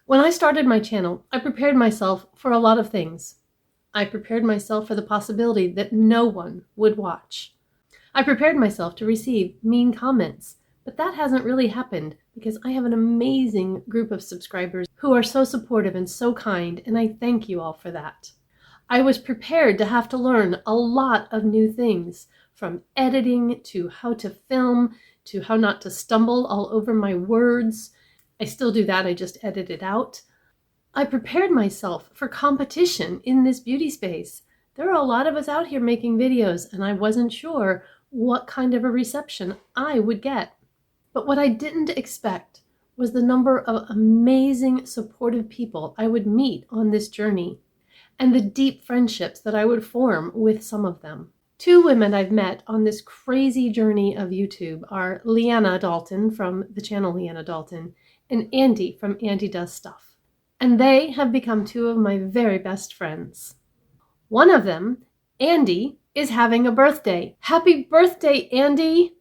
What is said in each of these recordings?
When I started my channel, I prepared myself for a lot of things. I prepared myself for the possibility that no one would watch. I prepared myself to receive mean comments, but that hasn't really happened because I have an amazing group of subscribers who are so supportive and so kind, and I thank you all for that. I was prepared to have to learn a lot of new things, from editing to how to film to how not to stumble all over my words. I still do that, I just edit it out. I prepared myself for competition in this beauty space. There are a lot of us out here making videos, and I wasn't sure what kind of a reception I would get. But what I didn't expect was the number of amazing, supportive people I would meet on this journey, and the deep friendships that I would form with some of them. Two women I've met on this crazy journey of YouTube are Leanna Dalton from the channel Leanna Dalton and Andi from Andi Does Stuff. And they have become two of my very best friends. One of them, Andi, is having a birthday. Happy birthday, Andi!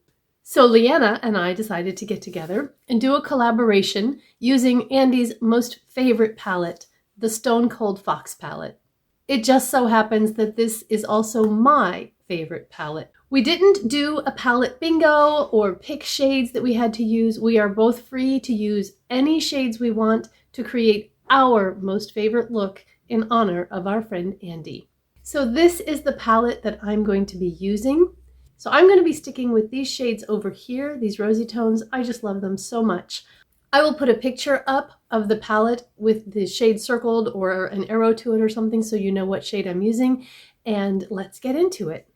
So Leanna and I decided to get together and do a collaboration using Andi's most favorite palette, the Stone Cold Fox palette. It just so happens that this is also my favorite palette. We didn't do a palette bingo or pick shades that we had to use. We are both free to use any shades we want to create our most favorite look in honor of our friend Andi. So this is the palette that I'm going to be using. So I'm going to be sticking with these shades over here, these rosy tones. I just love them so much. I will put a picture up of the palette with the shade circled or an arrow to it or something so you know what shade I'm using, and let's get into it.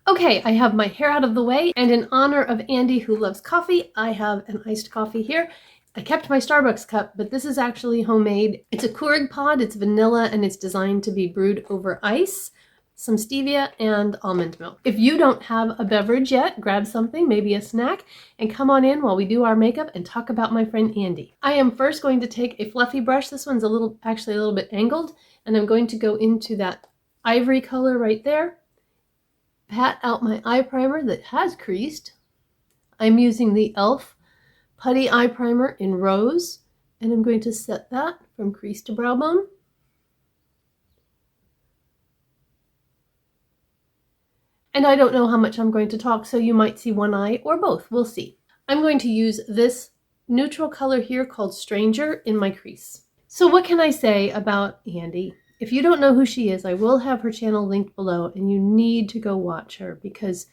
Okay, I have my hair out of the way, and in honor of Andi, who loves coffee, I have an iced coffee here. I kept my Starbucks cup, but this is actually homemade. It's a Keurig pod, it's vanilla, and it's designed to be brewed over ice, some stevia, and almond milk. If you don't have a beverage yet, grab something, maybe a snack, and come on in while we do our makeup and talk about my friend Andi. I am first going to take a fluffy brush. This one's actually a little bit angled, and I'm going to go into that ivory color right there. Pat out my eye primer that has creased. I'm using the e.l.f. Putty Eye Primer in Rose, and I'm going to set that from crease to brow bone. And I don't know how much I'm going to talk, so you might see one eye or both. We'll see. I'm going to use this neutral color here called Stranger in my crease. So what can I say about Andi? If you don't know who she is, I will have her channel linked below, and you need to go watch her because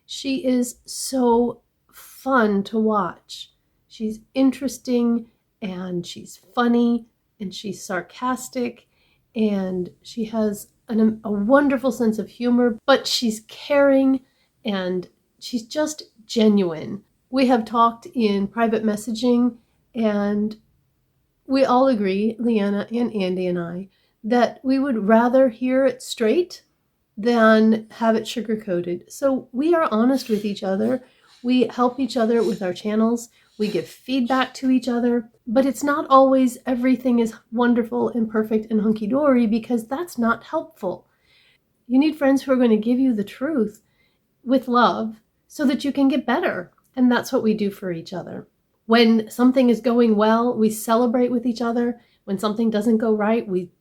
she is so fun to watch. She's interesting, and she's funny, and she's sarcastic, and she has a wonderful sense of humor, but she's caring, and she's just genuine. We have talked in private messaging, and we all agree, Leanna and Andi and I, that we would rather hear it straight than have it sugar-coated. So we are honest with each other. We help each other with our channels. We give feedback to each other, but it's not always everything is wonderful and perfect and hunky-dory because that's not helpful. You need friends who are going to give you the truth with love so that you can get better. And that's what we do for each other. When something is going well, we celebrate with each other. When something doesn't go right, we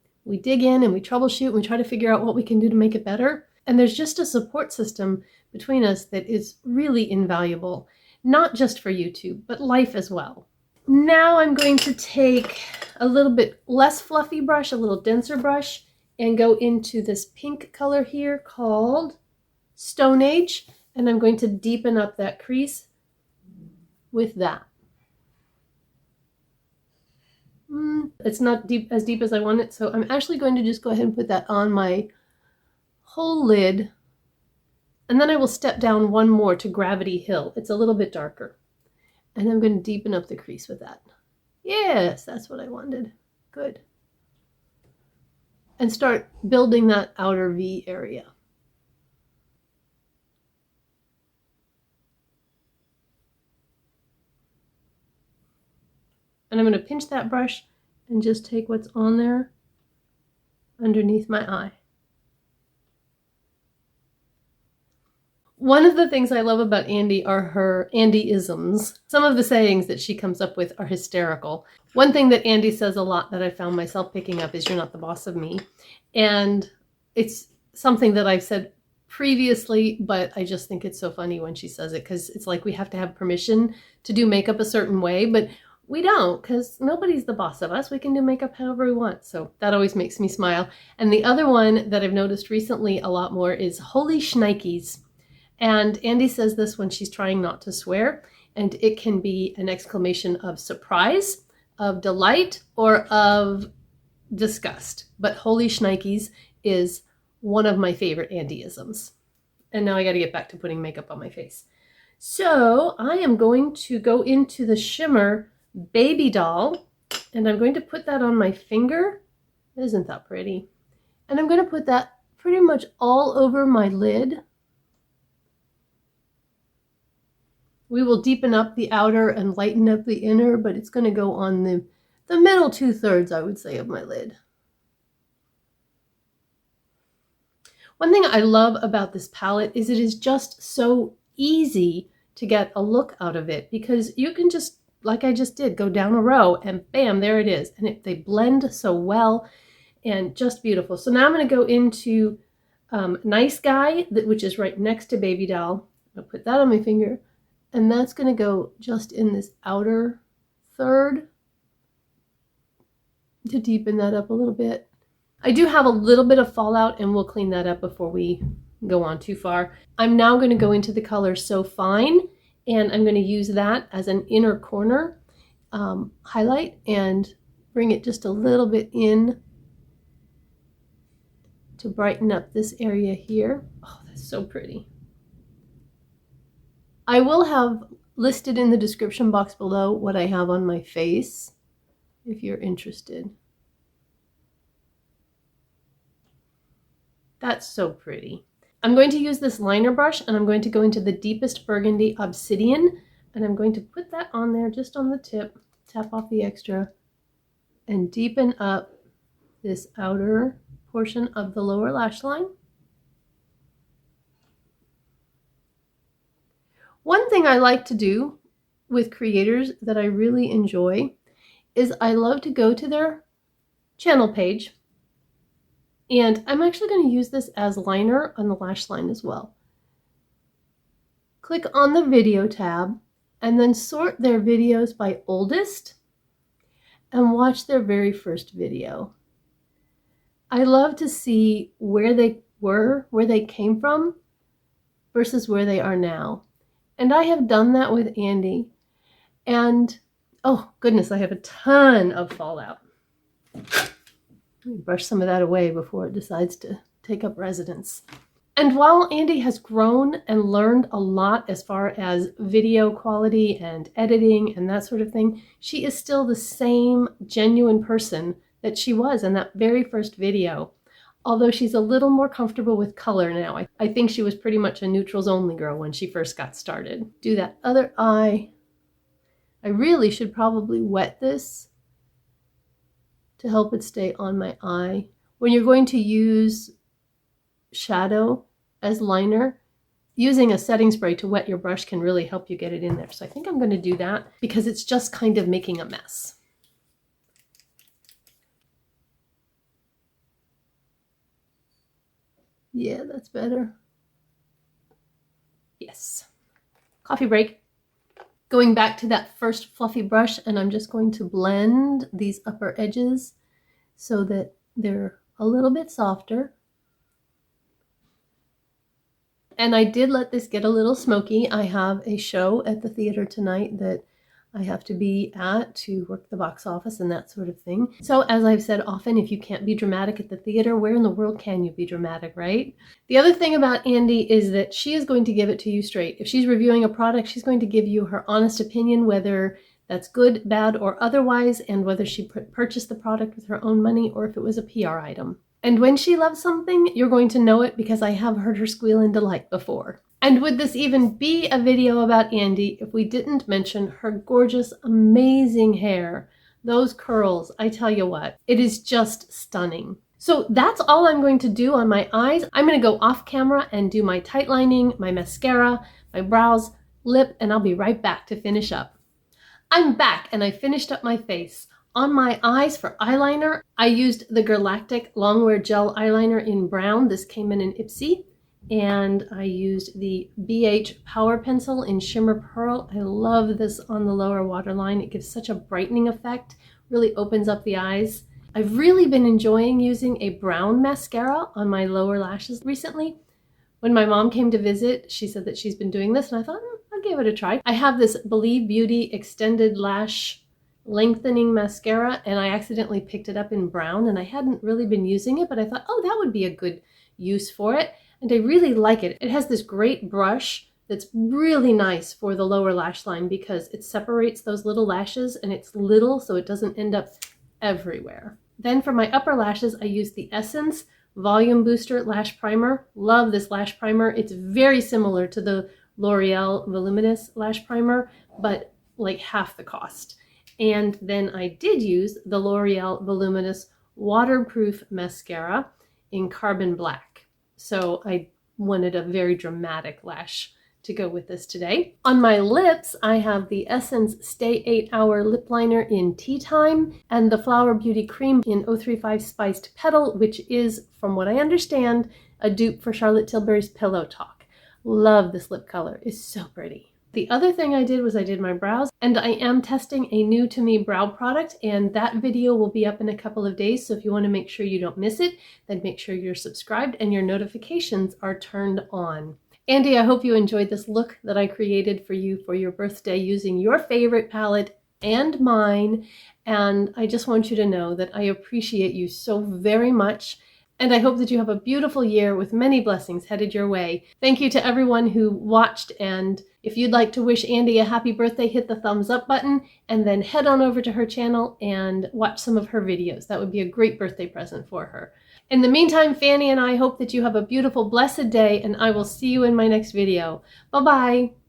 dig in and we troubleshoot and we try to figure out what we can do to make it better. And there's just a support system between us that is really invaluable, not just for YouTube, but life as well. Now I'm going to take a little bit less fluffy brush, a little denser brush, and go into this pink color here called Stone Age, and I'm going to deepen up that crease with that. It's not as deep as I want it, so I'm actually going to just go ahead and put that on my whole lid, and then I will step down one more to Gravity Hill. It's a little bit darker, and I'm going to deepen up the crease with that. Yes, that's what I wanted. Good. And start building that outer V area. And I'm going to pinch that brush and just take what's on there underneath my eye. One of the things I love about Andi are her Andi-isms. Some of the sayings that she comes up with are hysterical. One thing that Andi says a lot that I found myself picking up is "you're not the boss of me." And it's something that I've said previously, but I just think it's so funny when she says it, because it's like we have to have permission to do makeup a certain way, but we don't, because nobody's the boss of us. We can do makeup however we want. So that always makes me smile. And the other one that I've noticed recently a lot more is "holy shnikes." And Andi says this when she's trying not to swear, and it can be an exclamation of surprise, of delight, or of disgust. But "holy shnikes" is one of my favorite Andi-isms. And now I got to get back to putting makeup on my face. So I am going to go into the shimmer Baby Doll, and I'm going to put that on my finger. Isn't that pretty? And I'm going to put that pretty much all over my lid. We will deepen up the outer and lighten up the inner, but it's going to go on the middle 2/3, I would say, of my lid. One thing I love about this palette is it is just so easy to get a look out of it, because you can just, like I just did, go down a row and bam, there it is. And they blend so well and just beautiful. So now I'm going to go into Gneiss Guy, which is right next to Baby Doll. I'll put that on my finger. And that's going to go just in this outer third to deepen that up a little bit. I do have a little bit of fallout, and we'll clean that up before we go on too far. I'm now going to go into the color So Fine, and I'm going to use that as an inner corner highlight and bring it just a little bit in to brighten up this area here. Oh, that's so pretty. I will have listed in the description box below what I have on my face, if you're interested. That's so pretty. I'm going to use this liner brush, and I'm going to go into the deepest burgundy Obsidian, and I'm going to put that on there just on the tip, tap off the extra, and deepen up this outer portion of the lower lash line. One thing I like to do with creators that I really enjoy is I love to go to their channel page, and I'm actually going to use this as liner on the lash line as well. Click on the video tab and then sort their videos by oldest and watch their very first video. I love to see where they were, where they came from versus where they are now. And I have done that with Andi, and oh goodness, I have a ton of fallout. Let me brush some of that away before it decides to take up residence. And while Andi has grown and learned a lot as far as video quality and editing and that sort of thing, she is still the same genuine person that she was in that very first video. Although she's a little more comfortable with color now. I think she was pretty much a neutrals only girl when she first got started. Do that other eye. I really should probably wet this to help it stay on my eye. When you're going to use shadow as liner, using a setting spray to wet your brush can really help you get it in there. So I think I'm going to do that because it's just kind of making a mess. Yeah, that's better. Yes. Coffee break. Going back to that first fluffy brush, and I'm just going to blend these upper edges so that they're a little bit softer. And I did let this get a little smoky. I have a show at the theater tonight that I have to be at to work the box office and that sort of thing. So as I've said often, if you can't be dramatic at the theater, where in the world can you be dramatic, right? The other thing about Andi is that she is going to give it to you straight. If she's reviewing a product, she's going to give you her honest opinion, whether that's good, bad, or otherwise, and whether she purchased the product with her own money or if it was a PR item. And when she loves something, you're going to know it because I have heard her squeal in delight before. And would this even be a video about Andi if we didn't mention her gorgeous, amazing hair? Those curls, I tell you what, it is just stunning. So that's all I'm going to do on my eyes. I'm going to go off camera and do my tight lining, my mascara, my brows, lip, and I'll be right back to finish up. I'm back and I finished up my face. On my eyes for eyeliner, I used the Galactic Longwear Gel Eyeliner in brown. This came in an Ipsy. And I used the BH Power Pencil in Shimmer Pearl. I love this on the lower waterline. It gives such a brightening effect, really opens up the eyes. I've really been enjoying using a brown mascara on my lower lashes recently. When my mom came to visit, she said that she's been doing this, and I thought, I'll give it a try. I have this Believe Beauty Extended Lash Lengthening Mascara, and I accidentally picked it up in brown, and I hadn't really been using it, but I thought, oh, that would be a good use for it. And I really like it. It has this great brush that's really nice for the lower lash line because it separates those little lashes and it's little so it doesn't end up everywhere. Then for my upper lashes, I use the Essence Volume Booster Lash Primer. Love this lash primer. It's very similar to the L'Oreal Voluminous Lash Primer, but like half the cost. And then I did use the L'Oreal Voluminous Waterproof Mascara in Carbon Black. So I wanted a very dramatic lash to go with this today. On my lips, I have the Essence Stay 8 Hour Lip Liner in Tea Time and the Flower Beauty Cream in 035 Spiced Petal, which is, from what I understand, a dupe for Charlotte Tilbury's Pillow Talk. Love this lip color. It's so pretty. The other thing I did was I did my brows, and I am testing a new to me brow product, and that video will be up in a couple of days. So if you want to make sure you don't miss it, then make sure you're subscribed and your notifications are turned on. Andi, I hope you enjoyed this look that I created for you for your birthday using your favorite palette and mine. And I just want you to know that I appreciate you so very much. And I hope that you have a beautiful year with many blessings headed your way. Thank you to everyone who watched, and if you'd like to wish Andi a happy birthday, hit the thumbs up button and then head on over to her channel and watch some of her videos. That would be a great birthday present for her. In the meantime, Fanny and I hope that you have a beautiful, blessed day, and I will see you in my next video. Bye-bye.